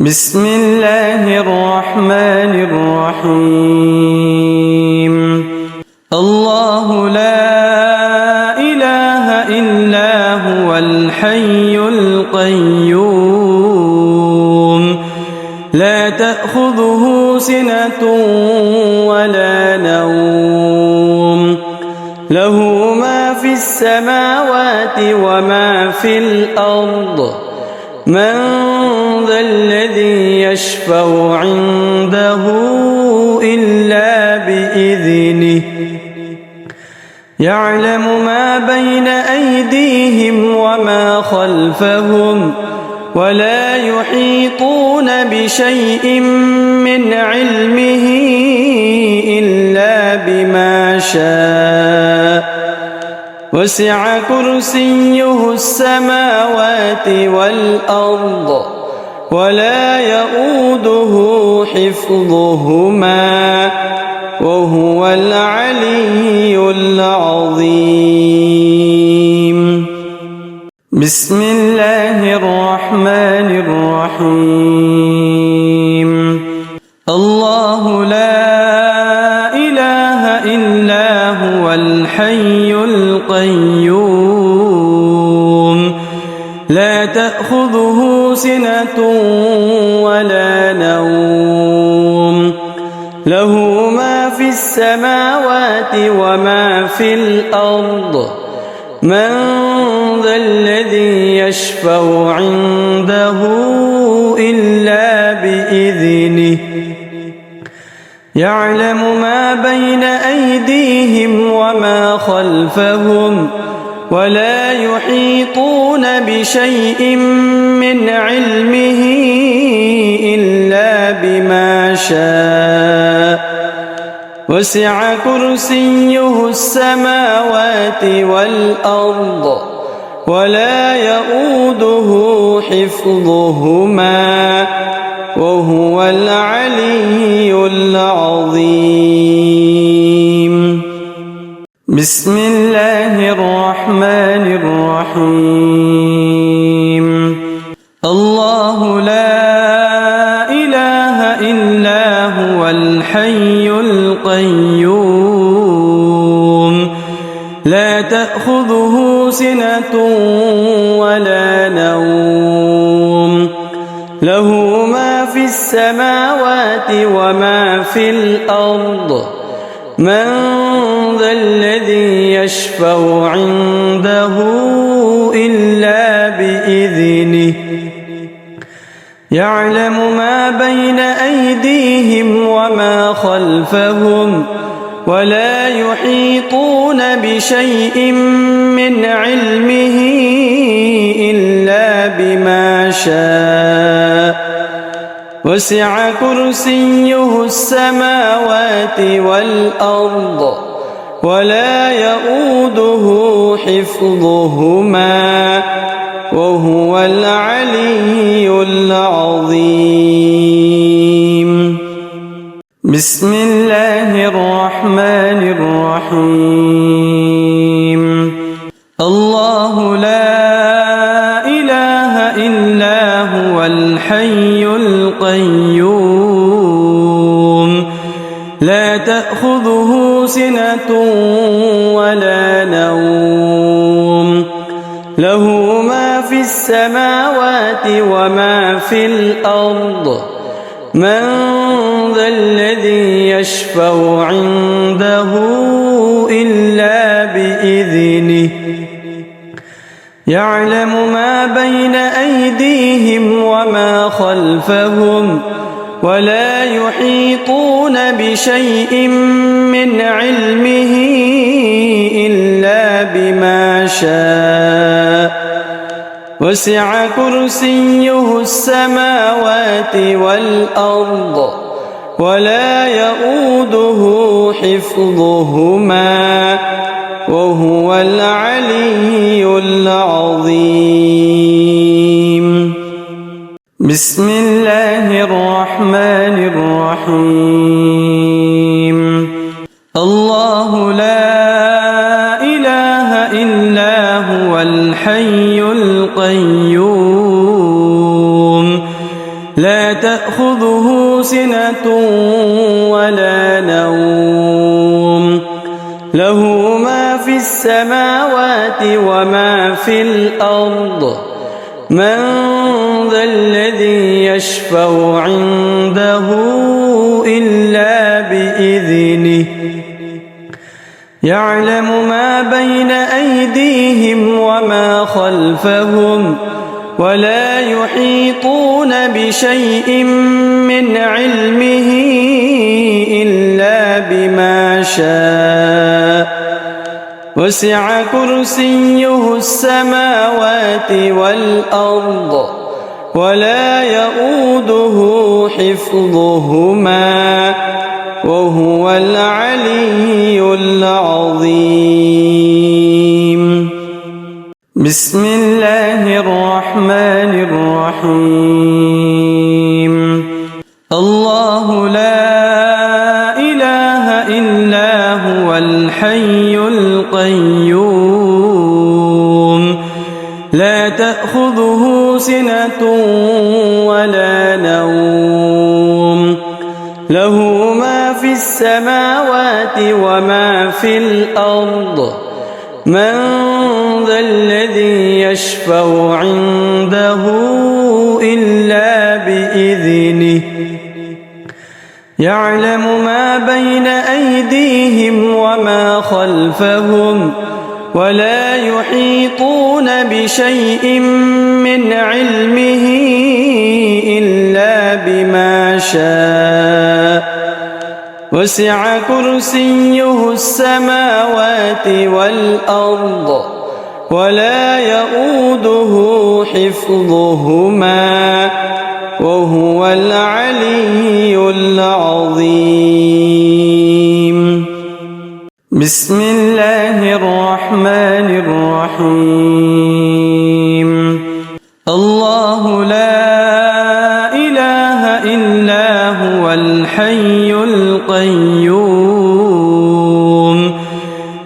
بسم الله الرحمن الرحيم. الله لا إله إلا هو الحي القيوم لا تأخذه سنة ولا نوم له ما في السماوات وما في الأرض من ذا الذي يشفع عنده إلا بإذنه يعلم ما بين أيديهم وما خلفهم ولا يحيطون بشيء من علمه إلا بما شاء وسع كرسيه السماوات والأرض ولا يؤوده حفظهما وهو العلي العظيم. بسم الله الرحمن الرحيم. الله لا إله إلا هو الحي القيوم لا تأخذه سنة ولا نوم له ما في السماوات وما في الأرض من ذا الذي يشفع عنده إلا بإذنه يعلم ما بين أيديهم وما خلفهم ولا يحيطون بشيء من علمه إلا بما شاء وسع كرسيه السماوات والأرض ولا يؤوده حفظهما وهو العلي العظيم. بسم الله الرحمن الرحيم. الله لا إله إلا هو الحي القيوم لا تأخذه سنة ولا نوم له ما في السماوات وما في الأرض من ذا الذي يشفع عنده إلا بإذنه يعلم ما بين أيديهم وما خلفهم ولا يحيطون بشيء من علمه إلا بما شاء وسع كرسيه السماوات والأرض ولا يؤوده حفظهما وهو العلي العظيم. بسم الله الرحمن الرحيم. الله لا إله إلا هو الحي القيوم لا تأخذه سنة ولا نوم له ما في السماوات وما في الأرض من ذا الذي يشفع عنده إلا بإذنه يعلم ما بين أيديهم وما خلفهم ولا يحيطون بشيء من علمه إلا بما شاء وسع كرسيه السماوات والأرض ولا يؤوده حفظهما وهو العلي العظيم. بسم الله الرحمن الرحيم. الله لا إله إلا هو الحي القيوم لا تأخذه سنة ولا نوم له ما في السماوات وما في الأرض من ذا الذي يشفع عنده إلا بإذنه يعلم ما بين أيديهم وما خلفهم ولا يحيطون بشيء من علمه إلا بما شاء وسع كرسيه السماوات والأرض ولا يؤوده حفظهما وهو العلي العظيم بسم الله الرحمن الرحيم الله لا إله إلا هو الحي القيوم لا تأخذه سنة ولا نوم له ما في السماوات وما في الأرض من ذا الذي يشفع عنده إلا بإذنه يعلم ما بين أيديهم وما خلفهم ولا يحيطون بشيء من علمه إلا بما شاء وسع كرسيه السماوات والأرض ولا يؤوده حفظهما وهو العلي العظيم بسم الله الرحمن الرحيم الله لا إله إلا هو الحي القيوم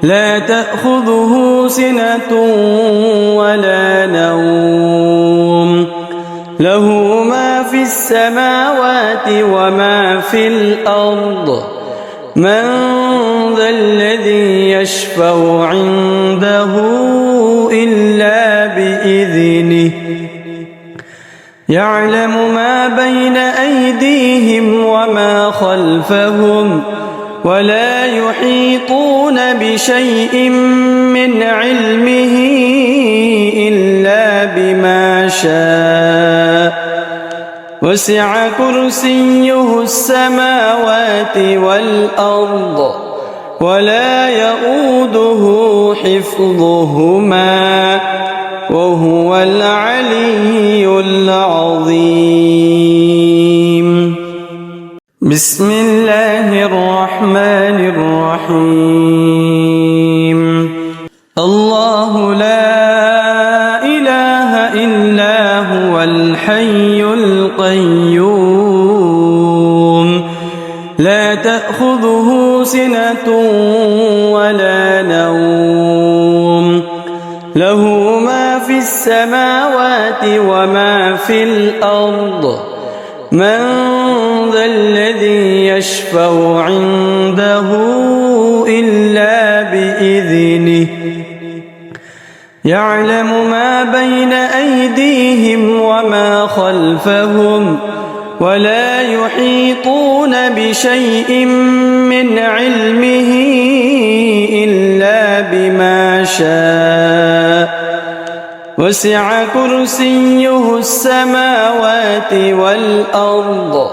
لا تأخذه سنة ولا نوم له ما في السماوات وما في الأرض من ذا الذي يشفع عنده إلا بإذنه يعلم ما بين أيديهم وما خلفهم ولا يحيطون بشيء من علمه إلا بما شاء وسع كرسيه السماوات والأرض ولا يؤوده حفظهما وهو العلي العظيم بسم الله الرحمن الرحيم الله لا إله إلا هو الحي القيوم لا تأخذه سنة ولا نوم له ما في السماوات وما في الأرض من ذا الذي يشفع عنده إلا بإذنه يعلم ما بين أيديهم وما خلفهم ولا يحيطون بشيء من علمه إلا بما شاء وسع كرسيه السماوات والأرض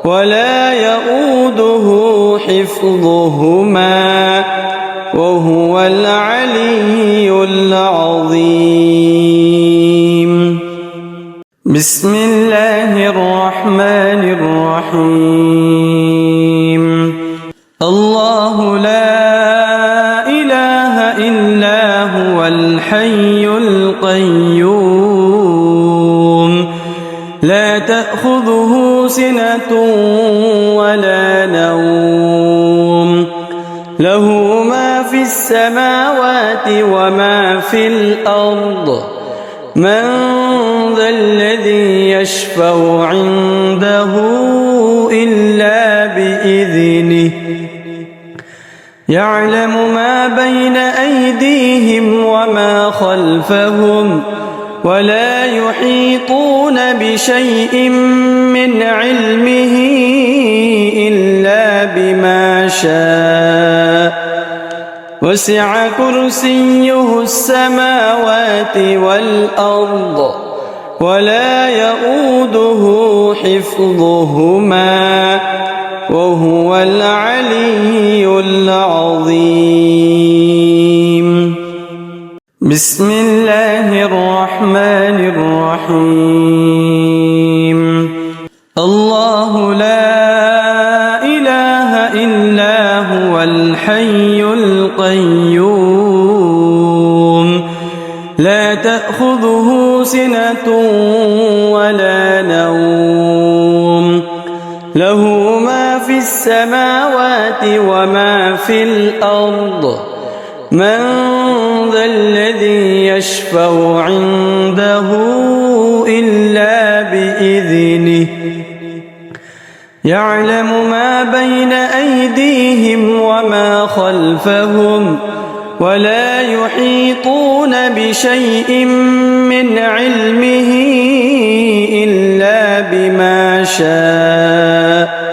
ولا يؤوده حفظهما وهو العلي العظيم بسم الله الرحمن الرحيم الله لا إله إلا هو الحي القيوم لا تأخذه سنة ولا نوم له ما في السماوات وما في الأرض من ذا الذي يشفع عنده إلا بإذنه يعلم ما بين أيديهم وما خلفهم ولا يحيطون بشيء من علمه إلا بما شاء وسع كرسيه السماوات والأرض ولا يؤوده حفظهما وهو العلي العظيم. بسم الله الرحمن الرحيم. الله لا إله إلا هو الحي القيوم لا تأخذه سنة ولا نوم له ما في السماوات وما في الأرض من ذا الذي يشفع عنده إلا بإذنه يعلم ما بين أيديهم وما خلفهم ولا يحيطون بشيء من علمه إلا بما شاء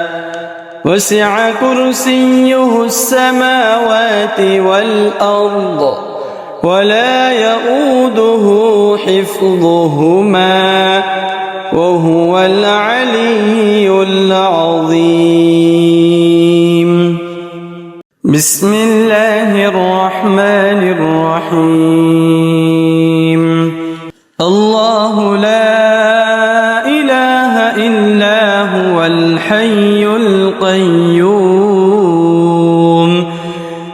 وسع كرسيه السماوات والأرض ولا يؤوده حفظهما وهو العلي العظيم. بسم الله الرحمن الرحيم. الله لا إله إلا هو الحي القيوم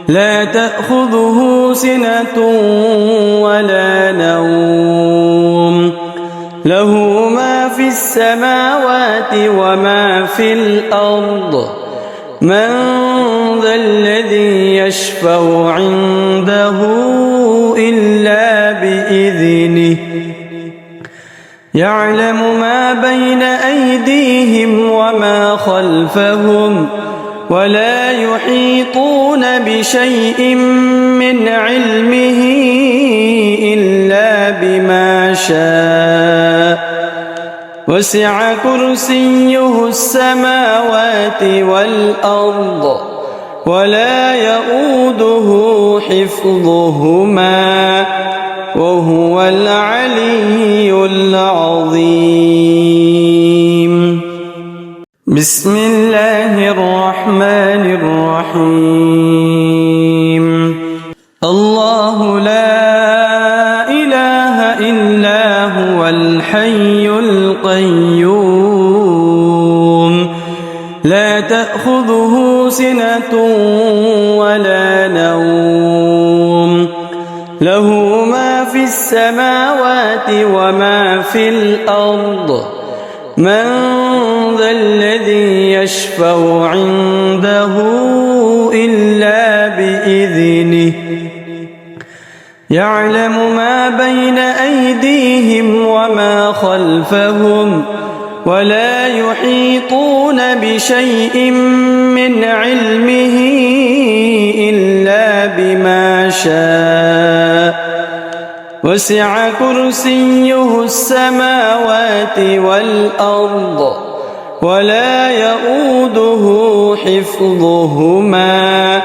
لا تأخذه سنة ولا نوم له ما في السماوات وما في الأرض من ذا الذي يشفع عنده إلا بإذنه يعلم ما بين أيديهم وما خلفهم ولا يحيطون بشيء من علمه إلا بما شاء وسع كرسيه السماوات والأرض ولا يؤوده حفظهما وهو العلي العظيم. بسم الله الرحمن الرحيم. الله لا إله إلا هو الحي القيوم لا تأخذه سنة ولا نوم له ما في السماوات وما في الأرض من ذا الذي يشفع عنده إلا بإذنه يعلم ما بين أيديهم وما خلفهم ولا يحيطون بشيء من علمه إلا بما شاء وسع كرسيه السماوات والأرض ولا يؤوده حفظهما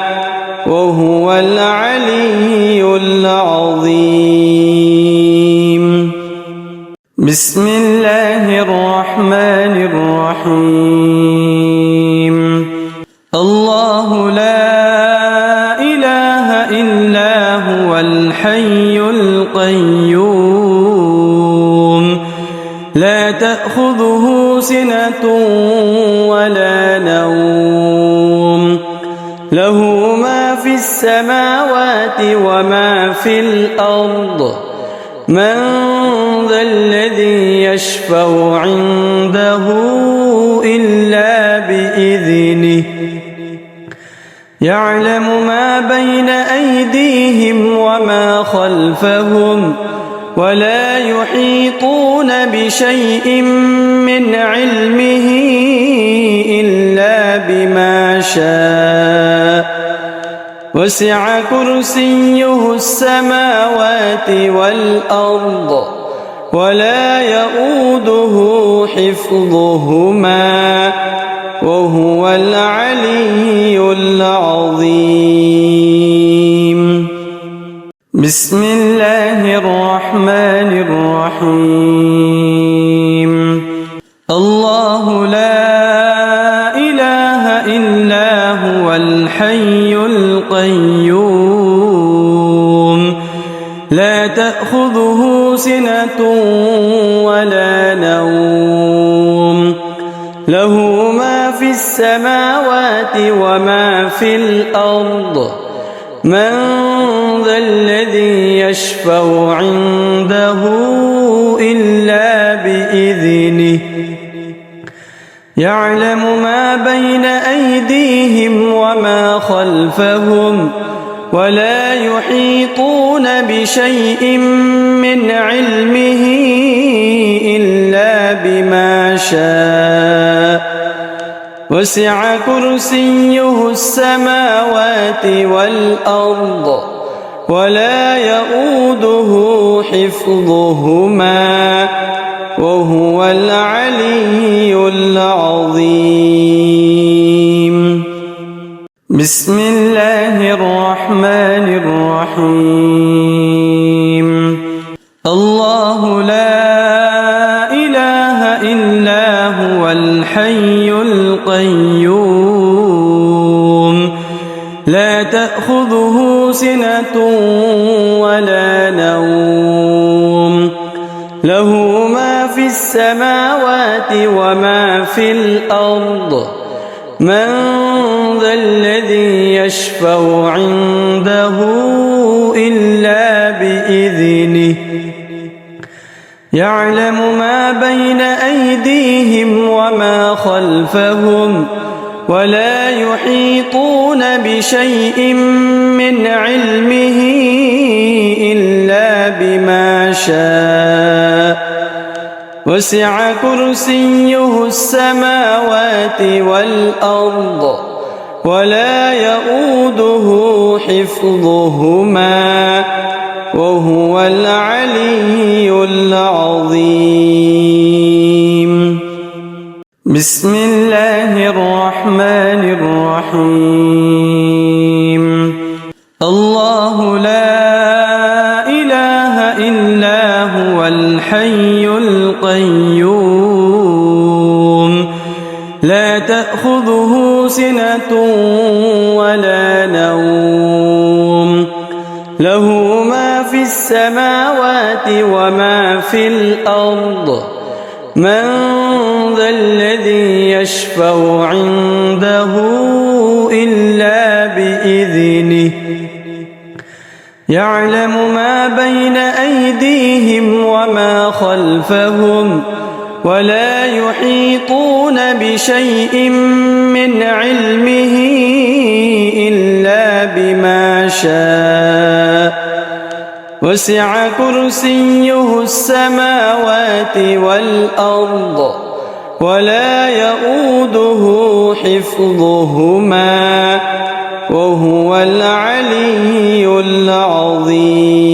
وهو العلي العظيم. بسم الله الرحمن الرحيم. الله لا إله إلا هو الحي القيوم لا تأخذه سنة ولا نوم له ما في السماوات وما في الأرض من ذا الذي يشفع عنده إلا بإذنه يعلم ما بين أيديهم وما خلفهم ولا يحيطون بشيء من علمه إلا بما شاء وسع كرسيه السماوات والأرض ولا يؤوده حفظهما وهو العلي العظيم. بسم الله الرحمن الرحيم. الله لا إله إلا هو الحي القيوم لا تأخذه سنة ولا نوم له ما في السماوات وما في الأرض من ذا الذي يشفع عنده إلا بإذنه يعلم ما بين أيديهم وما خلفهم ولا يحيطون بشيء من علمه إلا بما شاء وسع كرسيه السماوات والأرض ولا يؤوده حفظهما وهو العلي العظيم. بسم الله الرحمن الرحيم. الله لا إله إلا هو الحي القيوم لا تأخذه سنة ولا نوم له ما في السماوات وما في الأرض من ذا الذي يشفع عنده إلا بإذنه يعلم ما بين أيديهم وما خلفهم ولا يحيطون بشيء من علمه إلا بما شاء وسع كرسيه السماوات والأرض ولا يؤوده حفظهما وهو العلي العظيم. بسم الله الرحمن الرحيم. الله لا إله إلا هو الحي القيوم لا تأخذه سنة ولا نوم له ما في السماوات وما في الأرض من ذا الذي يشفع عنده إلا بإذنه يعلم ما بين أيديهم وما خلفهم ولا يحيطون بشيء من علمه إلا بما شاء وسع كرسيه السماوات والأرض ولا يؤوده حفظهما وهو العلي العظيم.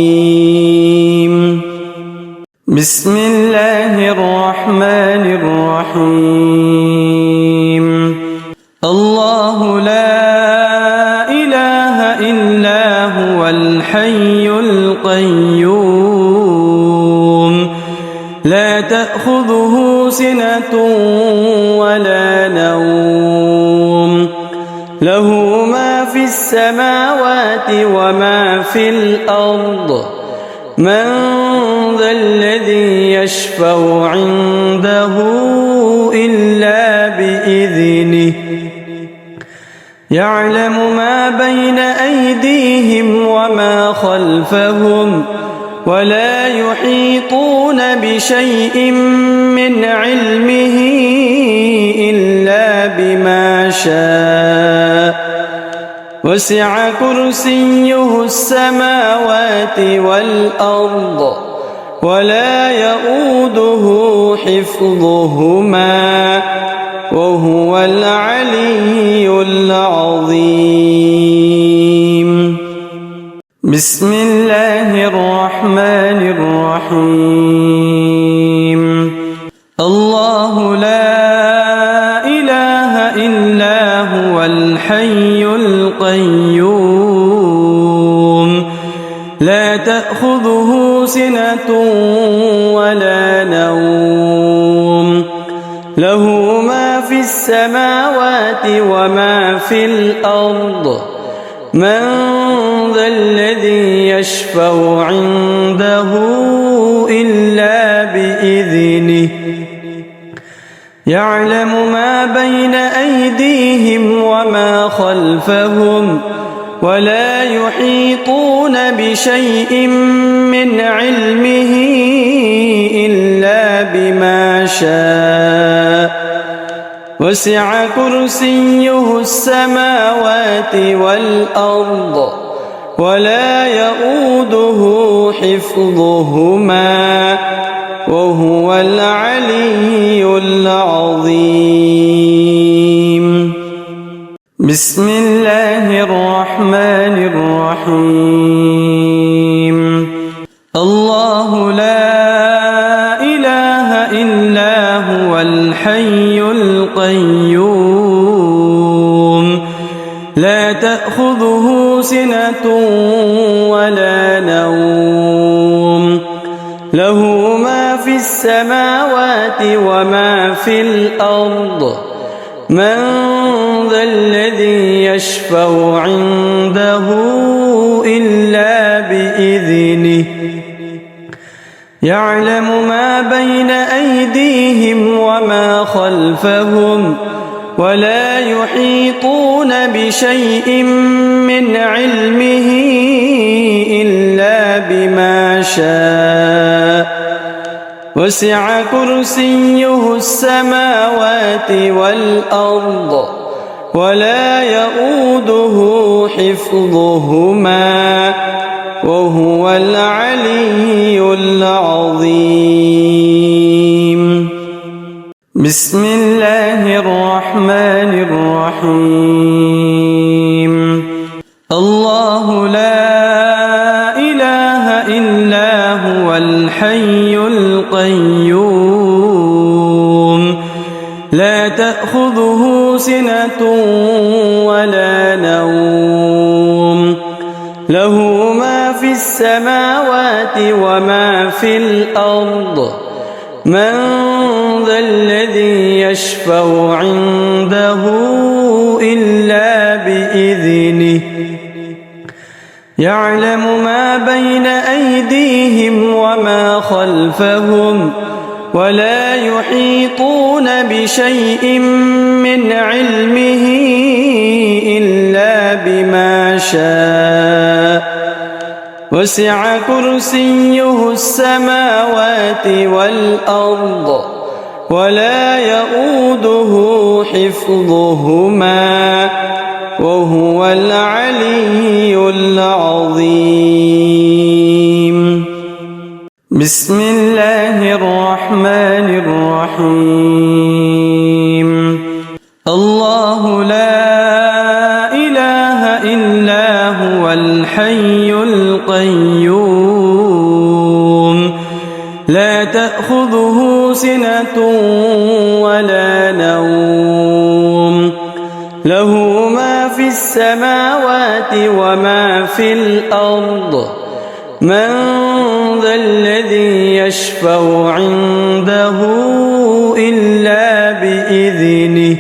بسم الله الرحمن الرحيم. الله لا إله إلا هو الحي القيوم لا تأخذه سنة ولا نوم له ما في السماوات وما في الأرض من ذا الذي يشفع عنده إلا بإذنه يعلم ما بين أيديهم وما خلفهم ولا يحيطون بشيء من علمه إلا بما شاء وسع كرسيه السماوات والأرض ولا يؤوده حفظهما وهو العلي العظيم. بسم الله الرحمن الرحيم. الله لا إله إلا هو الحي القيوم لا تأخذه سنة ولا نوم له ما في السماوات وما في الأرض من ذا الذي يشفع عنده إلا بإذنه يعلم ما بين أيديهم وما خلفهم ولا يحيطون بشيء من علمه إلا بما شاء وسع كرسيه السماوات والأرض ولا يؤوده حفظهما وهو العلي العظيم. بسم الله الرحمن الرحيم. الله لا إله إلا هو الحي القيوم لا تأخذه سنة ولا نوم له ما في السماوات وما في الأرض من ذا الذي يشفع عنده إلا بإذنه يعلم ما بين أيديهم وما خلفهم ولا يحيطون بشيء من علمه إلا بما شاء وسع كرسيه السماوات والأرض ولا يؤوده حفظهما وهو العلي العظيم. بسم الله الرحمن الرحيم. الله لا إله إلا هو الحي القيوم لا تأخذه سنة ولا نوم له ما في السماوات وما في الأرض من ذا الذي يشفع عنده إلا بإذنه يعلم ما بين أيديهم وما خلفهم ولا يحيطون بشيء من علمه إلا بما شاء وسع كرسيه السماوات والأرض ولا يؤوده حفظهما وهو العلي العظيم. بسم الله الرحمن الرحيم. الله لا إله إلا هو الحي القيوم لا تأخذه سنة ولا نوم له ما في السماوات وما في الأرض من ذا الذي يشفع عنده إلا بإذنه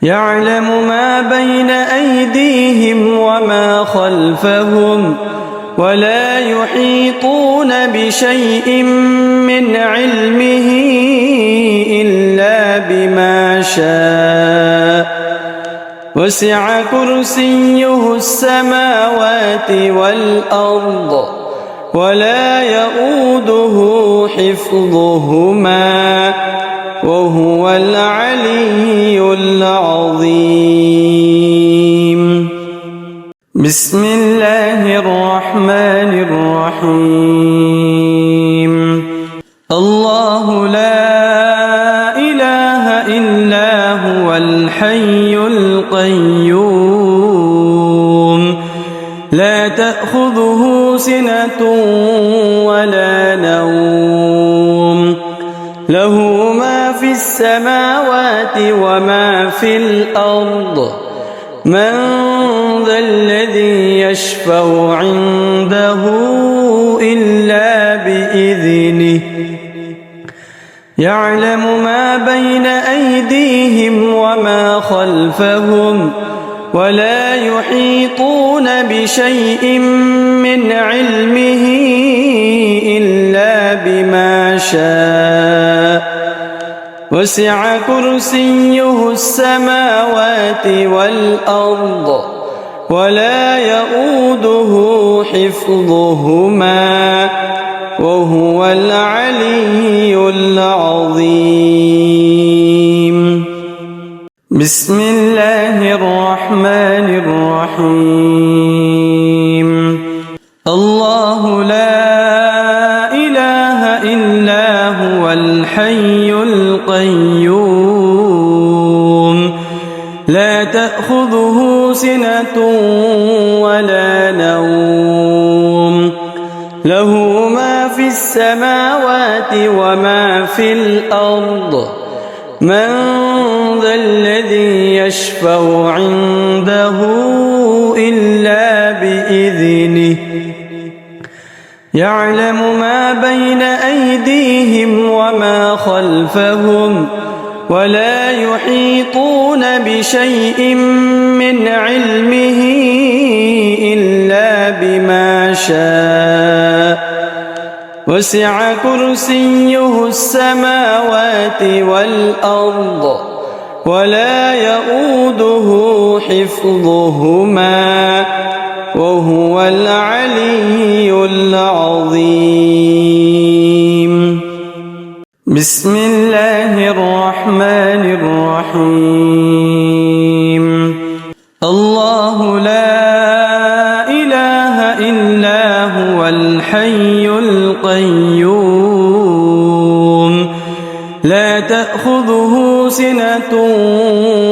يعلم ما بين أيديهم وما خلفهم ولا يحيطون بشيء من علمه إلا بما شاء وسع كرسيه السماوات والأرض ولا يؤوده حفظهما وهو العلي العظيم. بسم الله الرحمن الرحيم. هو الحي القيوم لا تأخذه سنة ولا نوم له ما في السماوات وما في الأرض من ذا الذي يشفع عنده إلا بإذنه يعلم ما بين أيديهم وما خلفهم ولا يحيطون بشيء من علمه إلا بما شاء وسع كرسيه السماوات والأرض ولا يؤوده حفظهما وهو العلي العظيم بسم الله الرحمن الرحيم الله لا إله إلا هو الحي القيوم لا تأخذه سنة ولا نوم له ما في السماوات وما في الأرض من ذا الذي يشفع عنده إلا بإذنه يعلم ما بين أيديهم وما خلفهم ولا يحيطون بشيء من علمه إلا بما شاء وسع كرسيه السماوات والأرض ولا يؤوده حفظهما وهو العلي العظيم بسم الله الرحمن الرحيم الله لا إله إلا هو الحي القيوم لا تأخذه سنة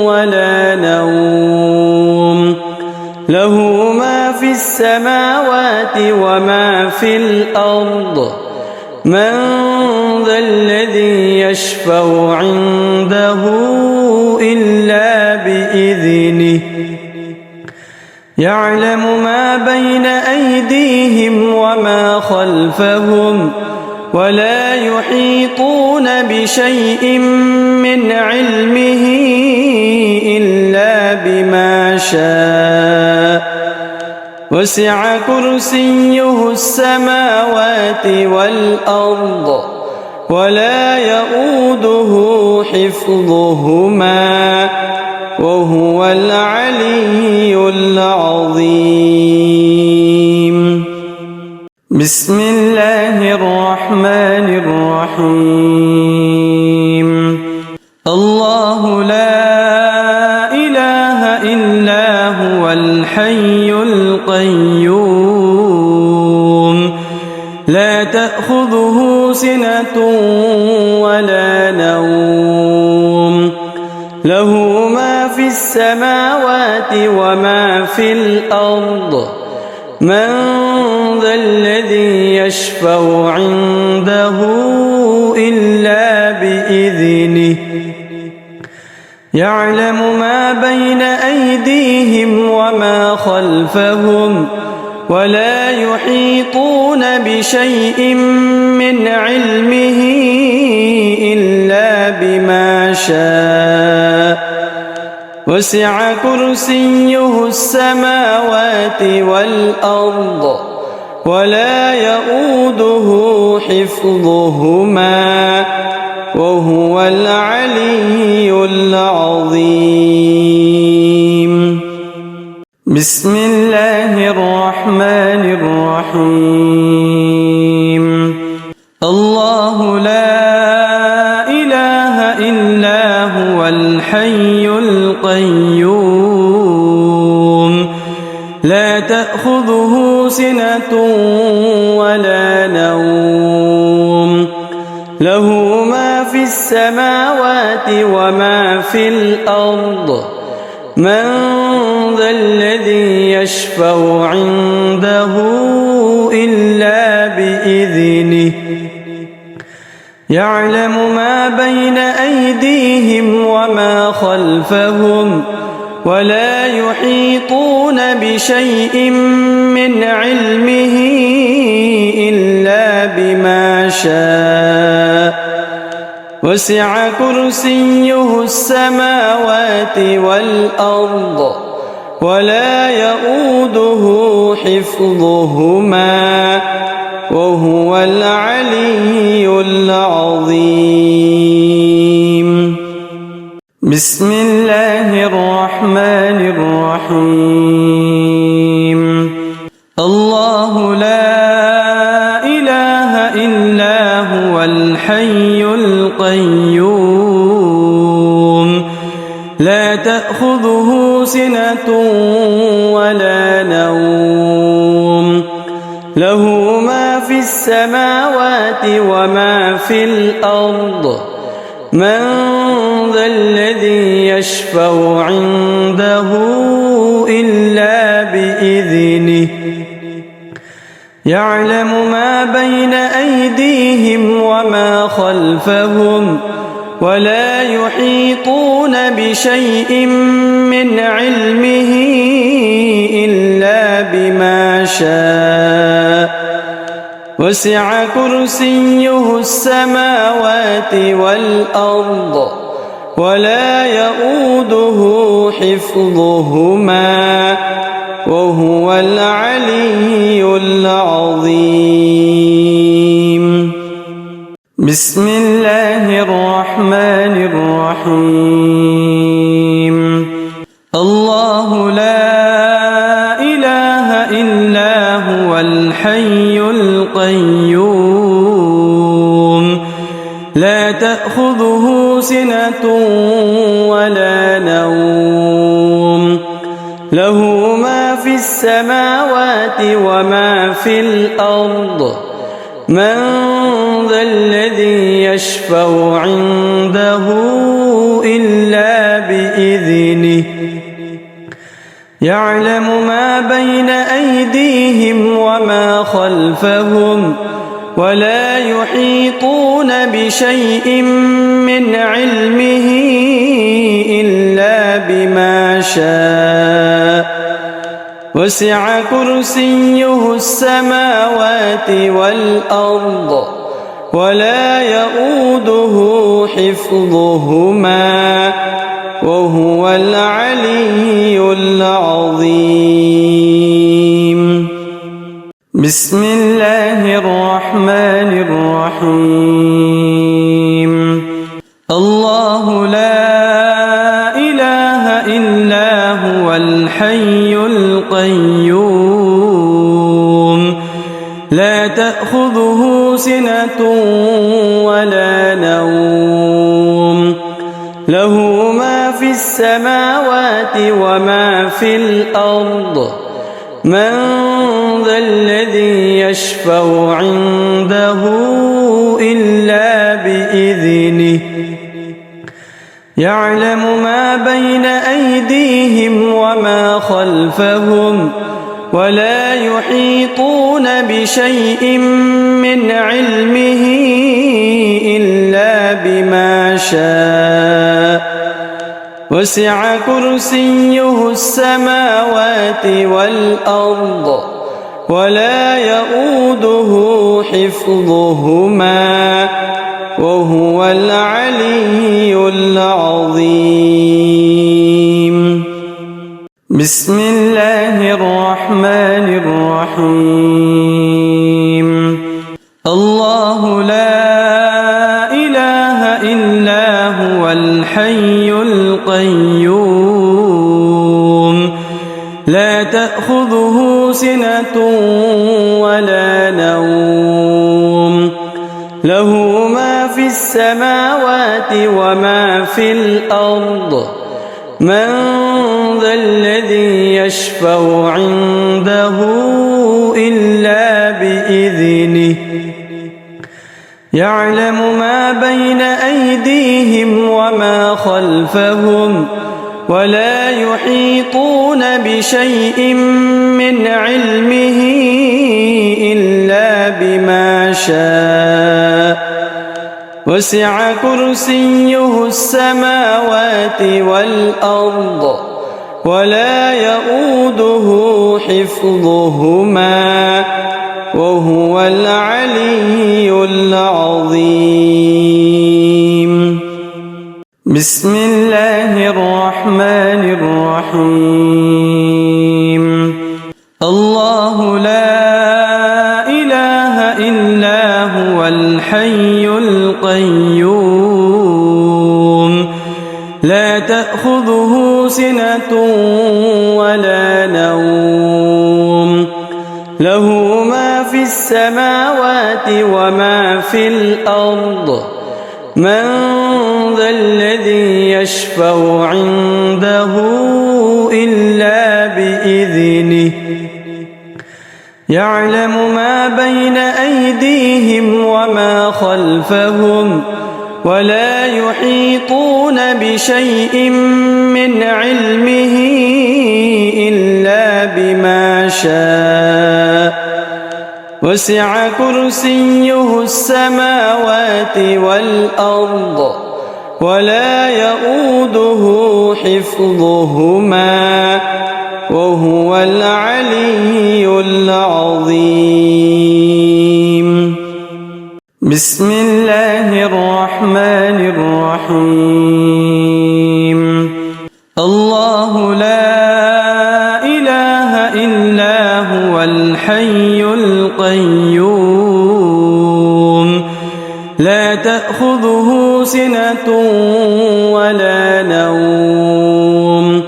ولا نوم له ما في السماوات وما في الأرض من ذا الذي يشفع عنده إلا بإذنه يعلم ما بين أيديهم وما خلفهم ولا يحيطون بشيء من علمه إلا بما شاء وسع كرسيه السماوات والأرض ولا يؤوده حفظهما وهو العلي العظيم بسم الله الرحمن الرحيم الله لا إله إلا هو الحي القيوم لا تأخذه سنة ولا نوم له ما في السماوات وما في الأرض من ذا الذي يشفع عنده إلا بإذنه يعلم ما بين أيديهم وما خلفهم ولا يحيطون بشيء من علمه إلا بما شاء وسع كرسيه السماوات والأرض ولا يؤوده حفظهما وهو العلي العظيم بسم الله الرحمن الرحيم الله لا إله إلا هو الحي القيوم لا تأخذه سنة ولا نوم له ما في السماوات السماوات وما في الأرض من ذا الذي يشفع عنده إلا بإذنه يعلم ما بين أيديهم وما خلفهم ولا يحيطون بشيء من علمه إلا بما شاء وسع كرسيه السماوات والأرض ولا يؤوده حفظهما وهو العلي العظيم. بسم الله الرحمن الرحيم. الله لا إله إلا هو الحي القيوم لا تأخذه سنة ولا نوم له ما في السماوات وما في الأرض من ذا الذي يشفع عنده إلا بإذنه يعلم ما بين أيديهم وما خلفهم ولا يحيطون بشيء من علمه إلا بما شاء وسع كرسيه السماوات والأرض ولا يؤوده حفظهما وهو العلي العظيم. بسم الله الرحمن الرحيم. الله لا إله إلا هو الحي القيوم لا تأخذه سنة ولا نوم له ما في السماوات وما في الأرض من ذا الذي يشفع عنده إلا بإذنه يعلم ما بين أيديهم وما خلفهم ولا يحيطون بشيء من علمه إلا بما شاء وسع كرسيه السماوات والأرض ولا يؤوده حفظهما وهو العلي العظيم. بسم الله الرحمن الرحيم. الله لا إله إلا هو الحي القيوم لا تأخذه سنة ولا نوم له ما في السماوات وما في الأرض من ذا الذي يشفع عنده إلا بإذنه يعلم ما بين أيديهم وما خلفهم ولا يحيطون بشيء من علمه إلا بما شاء وسع كرسيه السماوات والأرض ولا يؤوده حفظهما وهو العلي العظيم. بسم الله الرحمن الرحيم. الله لا إله إلا هو الحي القيوم لا تأخذه سنة ولا نوم له ما في السماوات وما في الأرض من ذا الذي يشفع عنده إلا بإذنه يعلم ما بين أيديهم وما خلفهم ولا يحيطون بشيء من علمه إلا بما شاء وسع كرسيه السماوات والأرض ولا يؤوده حفظهما وهو العلي العظيم. بسم الله الرحمن الرحيم. الله لا إله إلا هو الحي القيوم لا تأخذه سنة ولا نوم له ما في السماوات وما في الأرض من ذا الذي يشفع عنده إلا بإذنه يعلم ما بين أيديهم وما خلفهم ولا يحيطون بشيء من علمه إلا بما شاء وسع كرسيه السماوات والأرض ولا يؤوده حفظهما وهو العلي العظيم. بسم الله الرحمن الرحيم. الله لا إله إلا هو الحي القيوم لا تأخذه سنة ولا نوم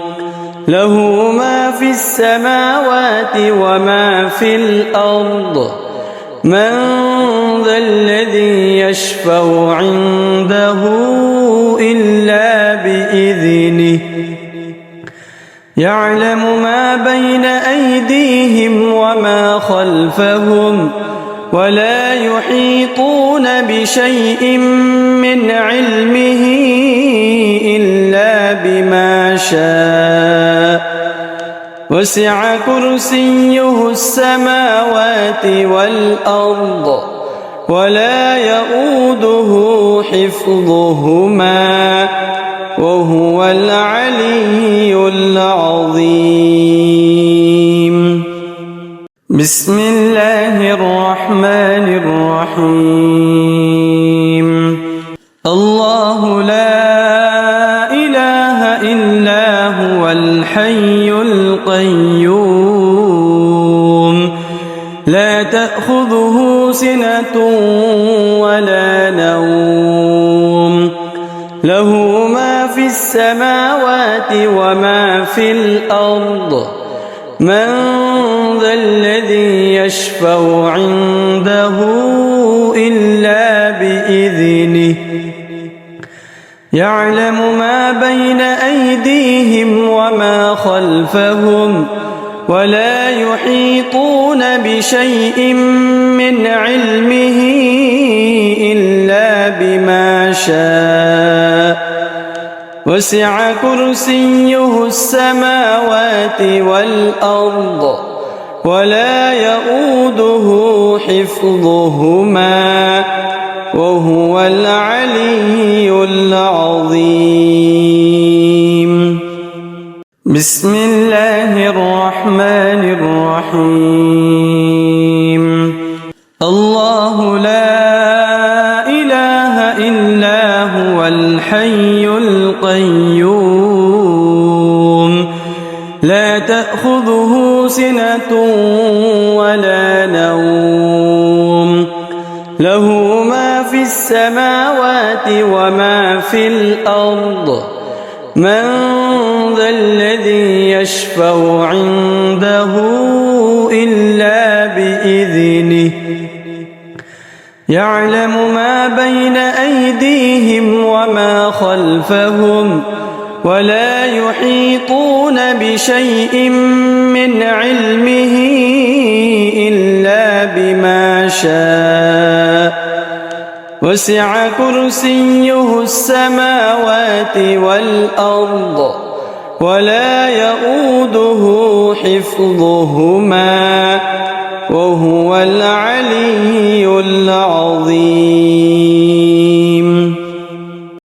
له ما في السماوات وما في الأرض من ذا الذي يشفع عنده إلا بإذنه يعلم ما بين أيديهم وما خلفهم ولا يحيطون بشيء من علمه إلا بما شاء وسع كرسيه السماوات والأرض ولا يؤوده حفظهما وهو العلي العظيم. بسم الله الرحمن الرحيم. الله لا إله إلا هو الحي القيوم لا تأخذه سنة ولا نوم له ما في السماوات وما في الأرض من ذا الذي يشفع عنده إلا بإذنه يعلم ما بين أيديهم وما خلفهم ولا يحيطون بشيء من علمه إلا بما شاء وسع كرسيه السماوات والأرض ولا يؤوده حفظهما وهو العلي العظيم. بسم الله الرحمن الرحيم. الله لا إله إلا هو الحي القيوم لا تأخذه سنة ولا نوم له ما في السماوات وما في الأرض من ذا الذي يشفع عنده إلا بإذنه يعلم ما بين أيديهم وما خلفهم ولا يحيطون بشيء من علمه إلا بما شاء وسع كرسيه السماوات والأرض ولا يؤوده حفظهما وهو العلي العظيم